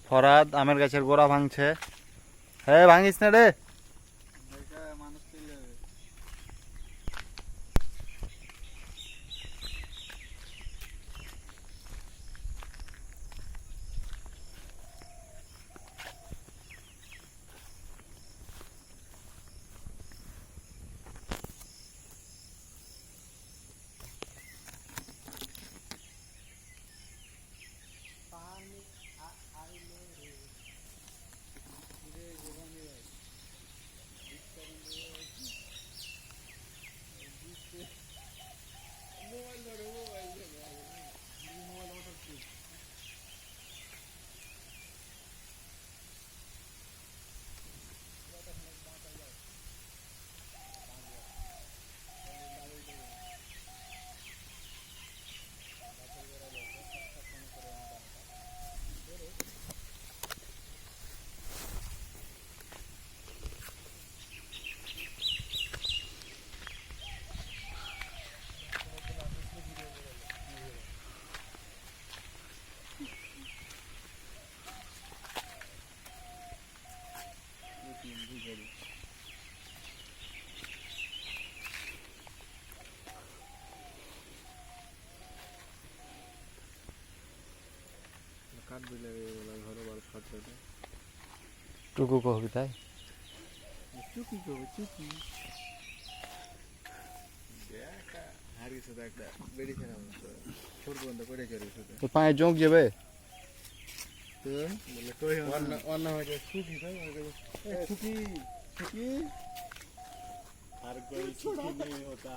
ফরাদ আমের গাছের গোড়া ভাঙছে। হ্যাঁ, ভাঙিস না রে। টুকু কবি তাই পায়ে জোঁক যাবে हर कोई सुखी नहीं होता।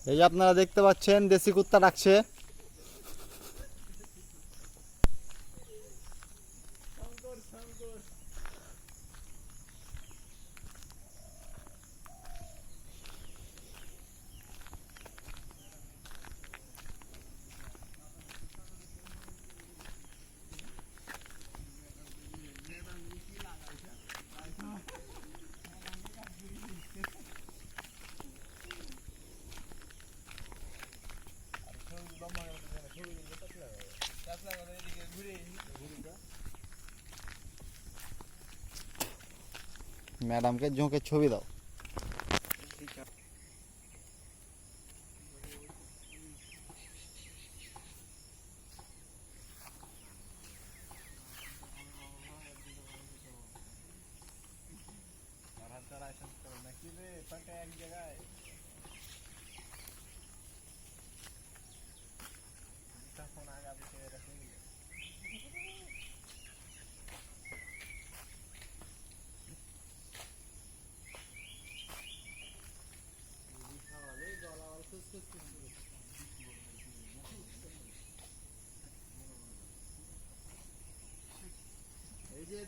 এই যে আপনারা দেখতে পাচ্ছেন দেশি কুত্তা ডাকছে। ম্যাডামকে ঝোঁকে ছবি দাও।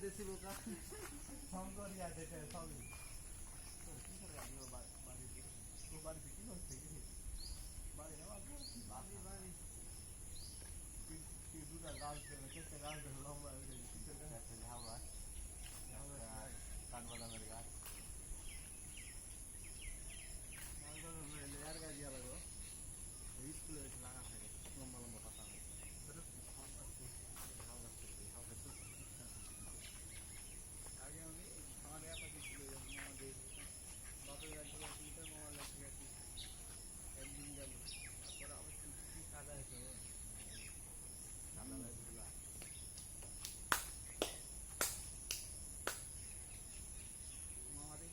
দেশি বোকা শঙ্করিয়া দেখে সবই কি করে আমি বাড়িতে তো বাড়িতে কি হচ্ছে কি বাড়ি আমার বাড়ি বাড়ি কি দুটা গাছ কেটে গাছ দেখে লম্বা হয়ে গেছে কি করে হাওয়া কাঠবাদামের গাছ লেয়ার গাছ দিয়া লাগো স্কুলে লাগা থাকে লম্বা লম্বা পাতা আগে আমি আমার অ্যাপাচি ছিল আমাদের বাপের গাছ থেকে মামার গাছ থেকে একদিন গেল তারপরে আবার কি কাদা হয়েছে কাদা লাগছিল মামাদের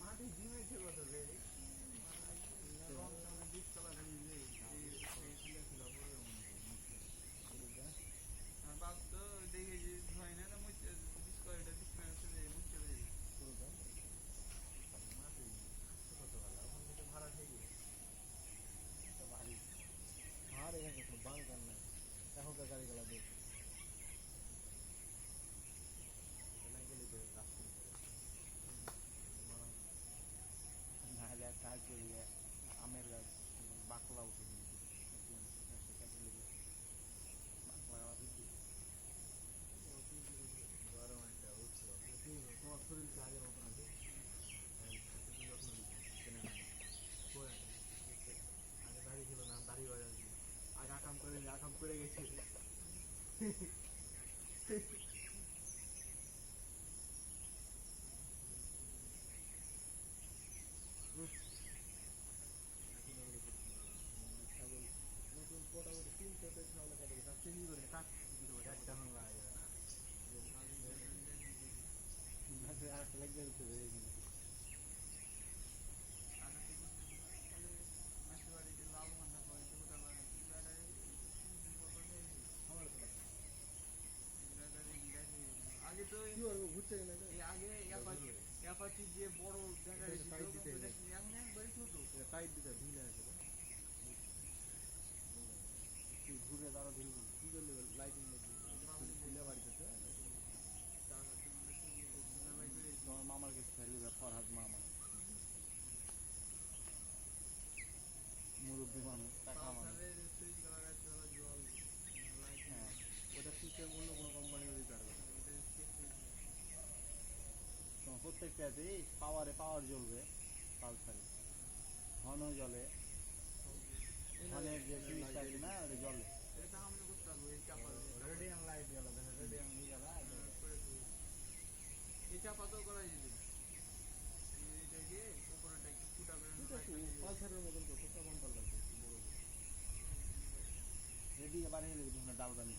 মাটি ডিমে ছিল তো রে রং সঙ্গে ডিস কালার ছিল আর বাপ তো দেখে যে হয় না মুছে ডিস কালারটা ডিস না মুছে দেয় মাটি কত ভালো এখন থেকে ভাড়া থেকে ভারী আর এখানে কোনো বাঙ্কার নাই এখনকার গাড়িগুলো দেখে গেলে দেখে রাস্তা নাহলে এক কাজ করি আমের গাছ বাকলা উঠে কিন্তু গরম একটা উঠছিল তোমার শরীরকে আগের মতন আছে যত্ন দিচ্ছে আগে দাঁড়িয়ে ছিল না দাঁড়িয়ে বাজাচ্ছি আগে আকাম করে গেছে নতুন মোটামুটি 300 ছাগল কেটে গেছে চিনি করে কাট একটা হামলা হয়ে যাবে না আসলে গেলতে এখানে আগে তো ঘুরতে আগে অ্যাপাচি যে বড় টাইট দিতে ঢিলে আছে ঘুরে তারা ঢিলবো কি করলে লাইটিং ঢিলে বাড়িতে তোমার মামার কাছে ফেলি ফরহাদ মামা মুরব্বী মানুষ টাকা মানুষ হ্যাঁ ওটা সিস্টেম অন্য কোনো কোম্পানি দিতে পারবে তোমার প্রত্যেকটাতে পাওয়ার জ্বলবে পালসারে ঘন জলে ঘনের যে জিনিসটা আছে না ওটা জলে রেডিয়াম লাইট গেল রেডিয়াম নিয়ে গেল এই চাপাতেও করা যেতে এটাকে উপরেটা একটু ফুটা করে পালসারের মতন করতো তখন পাল্টাচ্ছে বড় রেডি বানিয়ে নেবে তুমি ডালবানি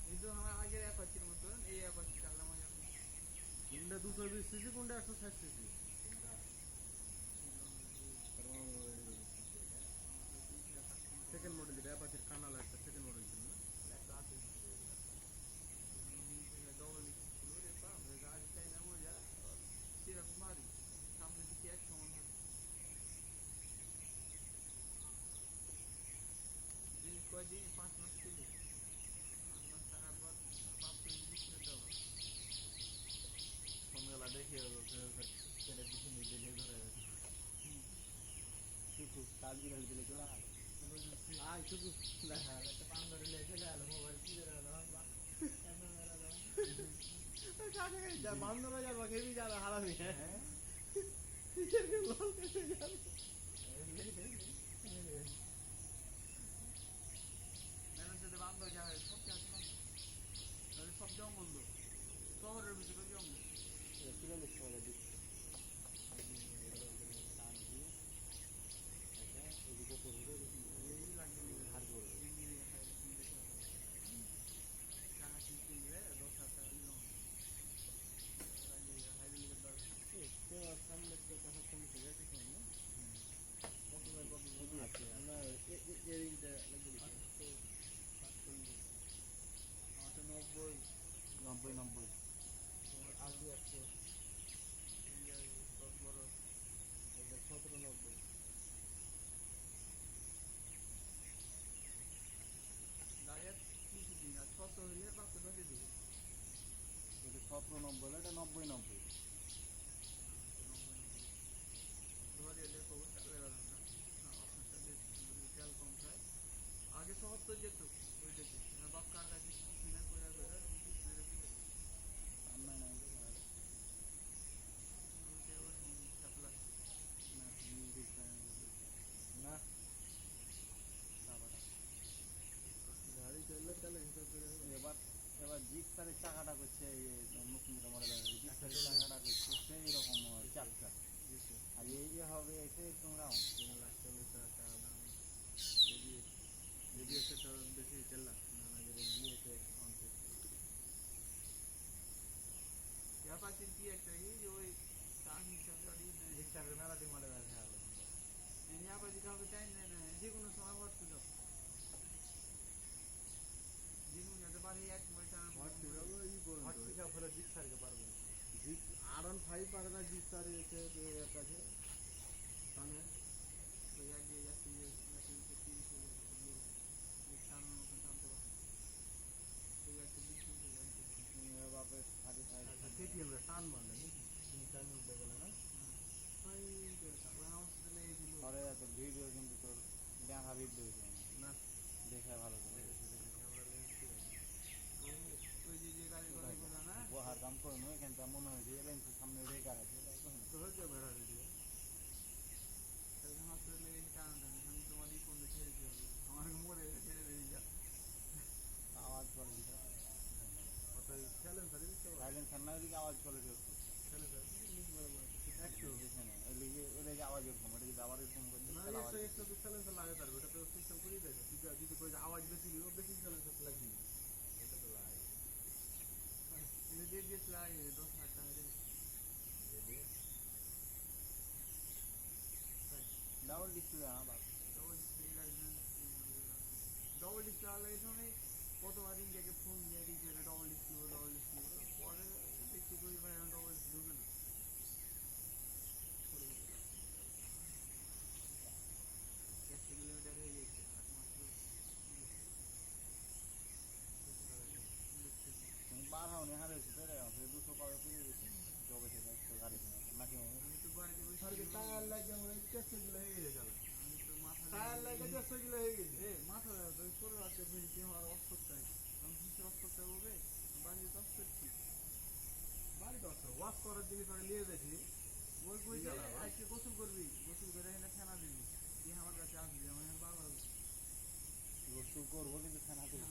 কিন্তু আমার আগের অ্যাপাচির মতন এই অ্যাপাচি চালাম কোনটা 220 সিসি কোনটা 160 সিসি সেকেন্ড মডেল যেটা অ্যাপাচির কানাল একটা সেকেন্ড মডেল ছিল না একটা আছে ডবল ছিল রে বাপ গাড়ি চাই না মজা সেরকম ভারী সামনে দিকে এক সমান জিনিস কয়দিন 5 মাস ছিল 5 মাস থাকার পর বাপকে জিনিস নিতে হবে সন্ধ্যাবেলা দেখে ছেলে পিছনে দিলে ধরে শুধু কাজ বিড়াল দিলে চলে আয় শুধু একটা পান ধরে চলে আলো মোবাইল কি করে বান্ধব যাবো খেবি যাবে হারাবি হ্যাঁ বান্ধব যাবে সব জঙ্গল শহরের ভিতরে জঙ্গল ধার করবে 10,000 টাকা সামনে টাকা কমছে গেছে না আমরা এরিংটা লাগবে 90 তোমার 80 100 বড় 1790 1790 হলে এটা 90-90। আগে ৭০ যেত ওইটাতে বাপ কার কাছে কিনা করে করে মেরে দিলে সামনে নাই যে ভাই। না তুমি দেখতে না বাবাটা গাড়ি চললে তাহলে হিসাব করে এবার এবার জিক্সারের চাকাটা করছে এই মুসলিমরা মডেলের জিক্সারের চাকাটা করছে সেই রকম চাপটা আর এই যে হবে এসে তোমরা 3,40,000 টাকা দাম যদি সেটা বেশি 4 লাখ না করে নিয়েছে অনেক অ্যাপাচির কি একটা এই যে ওই টানি চাকাড়ি জিক্সারের মেলাটি মডেল আছে আর এই অ্যাপাচি কাউকে টাইম দেয় না যে কোনো সময় ভর ছিল যে কোনো যাতে পারে এক সময় টানা হট পিকআপ এই পর্যন্ত হট পিকআপ হলে জিক্সারকে পারবে জিক R15 পারে না জিক্সার এসে এর কাছে সামনে ওই আগে যাচ্ছি যে 30 হয়ে যাচ্ছে টানার মতন টানতে পারে ওই একটা 20 হয়ে যাচ্ছে বাপের 35 কেটিএম রে টান মারলে নাকি টান উঠে গেল না পরে তোর ভিডিও কিন্তু তোর দেখা ভিডিও না দেখে ভালো করে ওই যে গাড়ির কথা বলা না বহার কাম করে নয় এখানটা মনে হয় যে লেন্সের সামনে রেখা আছে তো হচ্ছে বেড়া ভিডিও হসপিটালে গেছি টানা টানি আমি তোমার ই করলে ছেড়ে দিতে হবে আমার মরে ছেড়ে দিয়ে যা আওয়াজ করে দিতে ওটাই চ্যালেঞ্জ ধরে দিতে হবে সাইলেন্সার না ওইদিকে আওয়াজ করে দিচ্ছে চ্যালেঞ্জ বরাবর একটু পিছনে ওইদিকে আওয়াজ এরকম এটা যদি আবার এরকম করে দিই না তাহলে আওয়াজ একটা তো চ্যালেঞ্জ লাগে তার ওটা তো সিস্টেম করে দেয় তুই যদি কই আওয়াজ বেশি দিও বেশি চ্যালেঞ্জ লাগবে এটা তো লাগে এটা দিয়ে দিয়েছিল আগে 10,000 টাকা দিয়ে ডাবল ডিসপ্লে আবার ডবল ডিসপ্লে হলে এই সময় কতবার ইন্ডিয়াকে ফোন দিয়ে দিয়েছে ডবল ডিসপ্লে পরে দেখছি কই ভাই আমি ডবল ডিসপ্লে ঢুকে না একশো কিলোমিটার হয়ে গেছে 8 মাস তুমি বার হও নি হারে তো রে 200 টাকা পেয়ে গেছে জবে থেকে একটা গাড়ি নাকি আমি তো বাড়িতে বসে সারকে টায়ার লাগে আমার 100 কিলো হয়ে গেছে চলো আমি তো মাথা টায়ার লাগে 100 কিলো হয়ে গেছে মাথা তো ছোট রাখতে ফেলছি আমার অস্ত্রটাই আমি কিসের অস্ত্রটা হবে বাড়িতে অস্ত্র করছি বাড়ি তো ওয়াশ করার দিকে করে নিয়ে দেখি বই বই আজকে গোসল করবি গোসল করে এনে ফেনা দিবি দিয়ে আমার কাছে আসবি আমার এখানে ভালো হবে গোসল করবো কিন্তু খানা দেবো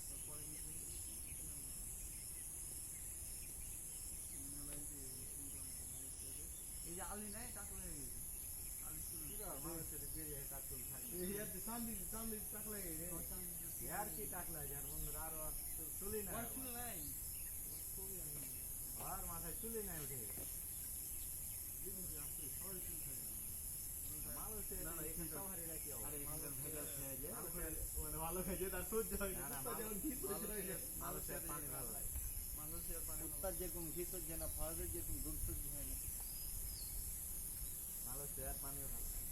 তারপরে এই যে আলি নাই টাকা হয়ে গেছে আলি শুরু মানুষের দিয়ে কাটুন থাকে এই আর সামনে টাকলা গেছে यार की टाकला यार বন্ধুরা আর চুলি না শুরু নাই আর মাথায় চুলি নাই উঠে মানুষের না, না, এখানটা- সবারই রাখি আরে এখানটা ভেজাল খেয়ে যায়। মানে ভালো খাইছে তার সহ্য হয় না যেমন কি মানুষের পানি ভালো লাগে মানুষের পানি কুত্তার যেরকম ঘি সহ্য না ফারদের যেরকম দুধ সহ্য হয় না মানুষের পানিও ভালো লাগে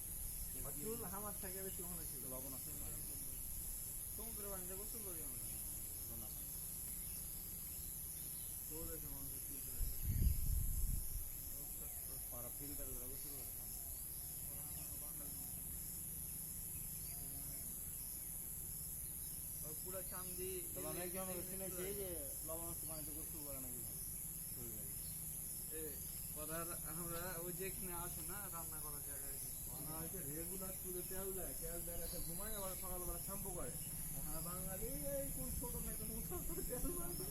চুল আমার থেকে বেশি ওখানে ছিল লবণ আছে সমুদ্রের পানিতে গোসল করি আমরা তো দেখে মানুষের কি করে ওরা ফিল্টার করে গোসল করে পুরা চান্দি তবে অনেক জন শুনেছি যে লবণাক্ত পানিতে গোসল করে নাকি ভালো শরীরে আমরা ওই যেখানে আছে না রান্না করার জায়গায় রেগুলার চুলে তেল দেয় রাতে ঘুমায় আবার সকালবেলা শ্যাম্পু করে আর বাঙালি এই কোন ছোট মেয়েটা তেল মারবে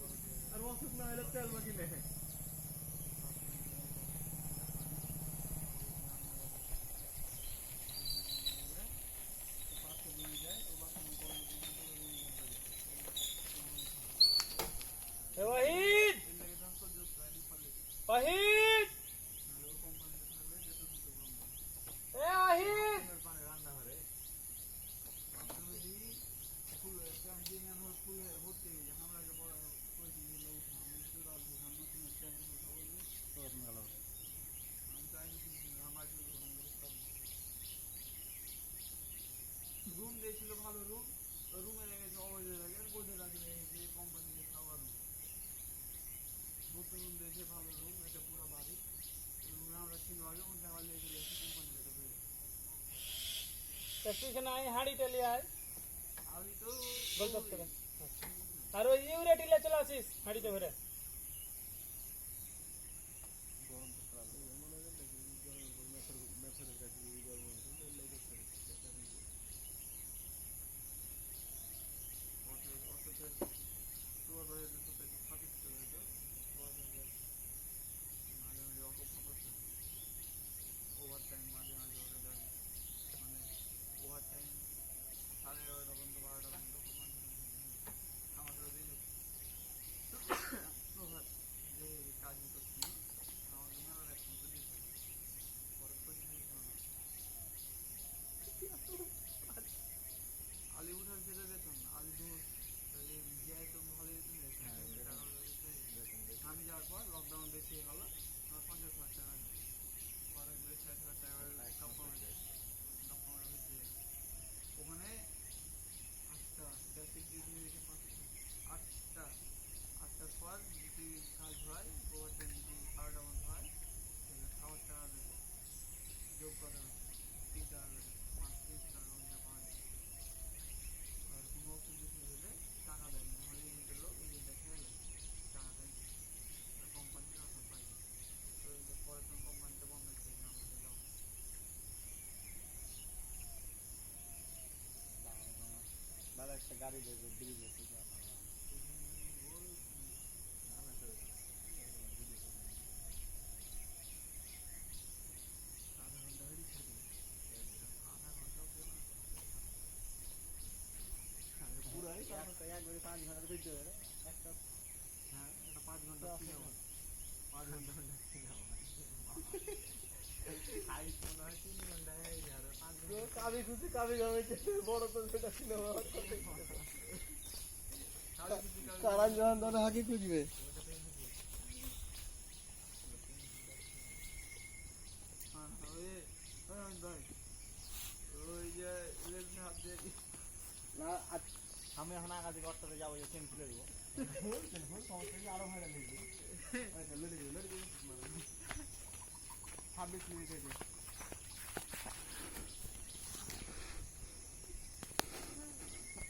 আর অসুখ না হলে তেল মাখি নেয় ওয়াহিদ ওয়াহিদ এ ওয়াহিদ পানি রান্না করে ফুল ফুল ভর্তি হয়ে যায় আমরা নতুন দেশে ভালো রুম, এটা পুরো বাড়ি। রুমে আমরা 3 ভাগে মধ্যে আমার লেগে গেছে কোম্পানি থেকে বের। তুই এখানে আয় হাঁড়িটা লিয়ে আয় আমি তো গল্প করে আর ওই ইউরে টিলে চলে আসিস হাঁড়িতে ভরে গরম তো খারাপ মনে হয় দেখি গরমের পর মেথরের কাছে এই গরম লেগে অসুখের তোমার বাইরে সাথে সঠিক হয়েছে মাঝে মাঝে অল্প খবর ওভার টাইম মাঝে মাঝে ওকে দেয় মানে ওভার টাইম 11:30 পর্যন্ত 12টা পর্যন্ত মাঝে মাঝে আমাদের দিন ওভার যে কাজ করছি আমাদের মেলা রেসপন্স দিয়েছে পরে আলি উঠান সেটা বেতন আলি দূর জিয়ায় তো ভালো বেতন দিয়েছে আমি যাওয়ার পর লকডাউন বেশি হয়ে গেল আমার 50 লাখ টাকা পরে 60,000 টাকা ডকুমেন্ট হচ্ছে ওখানে 8টা ট্রাফিক ডিউটি হয়েছে 8টার পর যদি কাজ হয় ওভার টাইম যদি 12টা বন্ধ হয় তাহলে খাওয়ার টাকা যোগ করা হচ্ছে 3 টাকা করে 30 টাকা করে পাওয়া যায় আর কোনো ওষুধ কিছু হলে টাকা দেয় না আমার ইউনিটের লোক ইউনিটটা খেয়ে টাকা দেয় কোম্পানির ওষুধ পাই তো পরে তো কোম্পানিটা বন্ধ হচ্ছে আমাদের যাও ভালো একটা গাড়ি দেবে ব্রিজ আছে আধা ঘন্টা হয়ে ছেড়ে আধা ঘন্টাও কেউ না পুরাই একবারে 5 ঘন্টার ভিডিও একটা হ্যাঁ এটা 5 ঘন্টা ছিল 5 ঘন্টা খাই মনে হয় 3 ঘন্টা হয়ে যাবে 5 ঘন্টা কাবি খুশি কাবি গাবে বড় তো সেটা ছিল কারণ যখন ধরে হাকি খুঁজবে হ্যাঁ ভাই ওই যে লেজে হাত দিয়ে না আমি এখন আগাতে গর্ততে যাবো যে চেন খুলে দেবো আরো ভালো লাগবে 26 মিনিট